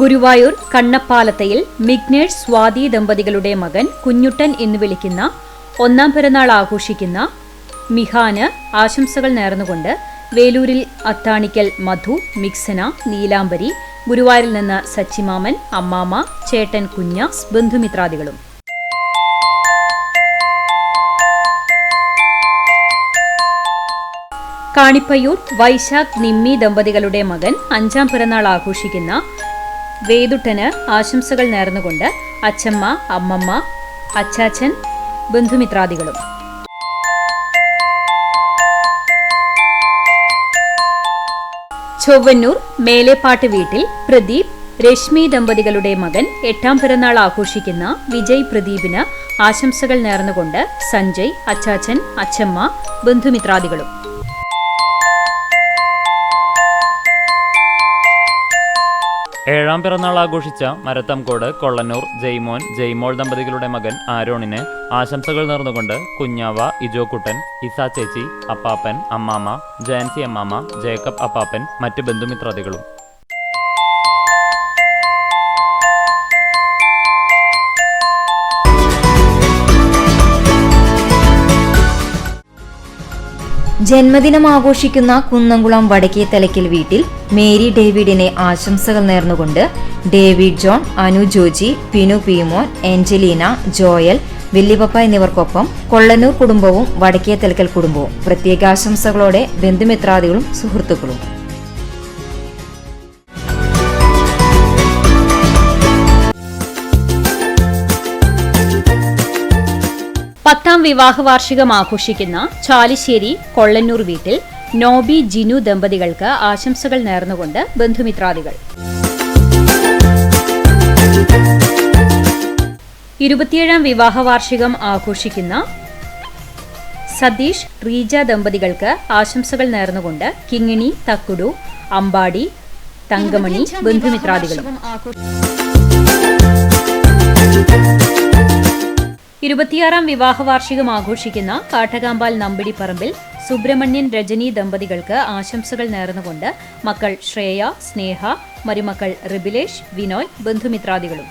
ഗുരുവായൂർ കണ്ണപ്പാലത്തയിൽ മിഗ്നേഷ് സ്വാതി ദമ്പതികളുടെ മകൻ കുഞ്ഞുട്ടൻ എന്ന് വിളിക്കുന്ന ഒന്നാം പിറന്നാൾ ആഘോഷിക്കുന്ന മിഹാന് ആശംസകൾ നേർന്നുകൊണ്ട് വേലൂരിൽ അത്താണിക്കൽ മധു, മിക്സന, നീലാംബരി, ഗുരുവായൂരിൽ നിന്ന് സച്ചിമാമൻ, അമ്മാമ്മ, ചേട്ടൻ കുഞ്ഞാസ്, ബന്ധുമിത്രാദികളും. കാണിപ്പയ്യൂർ വൈശാഖ് നിമ്മി ദമ്പതികളുടെ മകൻ അഞ്ചാം പിറന്നാൾ ആഘോഷിക്കുന്ന വേദുട്ടന് ആശംസകൾ നേർന്നുകൊണ്ട് അച്ചമ്മ, അമ്മമ്മ, അച്ചാച്ചൻ, ബന്ധുമിത്രാദികളും. ചൊവ്വന്നൂർ മേലേപ്പാട്ട് വീട്ടിൽ പ്രദീപ്, രശ്മി ദമ്പതികളുടെ മകൻ എട്ടാം പിറന്നാൾ ആഘോഷിക്കുന്ന വിജയ് പ്രദീപിന് ആശംസകൾ നേർന്നുകൊണ്ട് സഞ്ജയ്, അച്ചാച്ചൻ, അച്ചമ്മ, ബന്ധുമിത്രാദികളും. ഏഴാം പിറന്നാൾ ആഘോഷിച്ച മരത്തംകോട് കൊള്ളന്നൂർ ജയ്മോൻ, ജയ്മോൾ ദമ്പതികളുടെ മകൻ ആരോണിന് ആശംസകൾ നേർന്നുകൊണ്ട് കുഞ്ഞാവ, ഇജോക്കുട്ടൻ, ഇസ ചേച്ചി, അപ്പാപ്പൻ, അമ്മാമ്മ, ജയൻസി അമ്മാമ്മ, ജേക്കബ് അപ്പാപ്പൻ, മറ്റ് ബന്ധുമിത്രാദികളും. ജന്മദിനം ആഘോഷിക്കുന്ന കുന്നംകുളം വടക്കേ തലയ്ക്കൽ വീട്ടിൽ മേരി ഡേവിഡിനെ ആശംസകൾ നേർന്നുകൊണ്ട് David John, Anu Joji, Pinu Peemon, Angelina, Joel, വില്ലിപ്പപ്പ എന്നിവർക്കൊപ്പം കൊള്ളന്നൂർ കുടുംബവും വടക്കേ തലയ്ക്കൽ കുടുംബവും പ്രത്യേക ആശംസകളോടെ ബന്ധുമിത്രാദികളും സുഹൃത്തുക്കളും. പത്താം വിവാഹ വാർഷികം ആഘോഷിക്കുന്ന ചാലിശ്ശേരി കൊള്ളന്നൂർ വീട്ടിൽ നോബി, ജിനു ദമ്പതികൾക്ക് ആശംസകൾ നേർന്നുകൊണ്ട് ബന്ധുമിത്രാദികൾ. 27ാം വിവാഹ വാർഷികം ആഘോഷിക്കുന്ന സതീഷ്, റീജ ദമ്പതികൾക്ക് ആശംസകൾ നേർന്നുകൊണ്ട് കിങ്ങിണി, തക്കുടു, അമ്പാടി, തങ്കമണി, ബന്ധുമിത്രാദികളും. 26ാം വിവാഹ വാർഷികം ആഘോഷിക്കുന്ന കാട്ടകാമ്പാൽ നമ്പിടിപ്പറമ്പിൽ സുബ്രഹ്മണ്യൻ, രജനി ദമ്പതികൾക്ക് ആശംസകൾ നേർന്നുകൊണ്ട് മക്കൾ ശ്രേയ, സ്നേഹ, മരുമക്കൾ റിബിലേഷ്, വിനോയ്, ബന്ധുമിത്രാദികളും.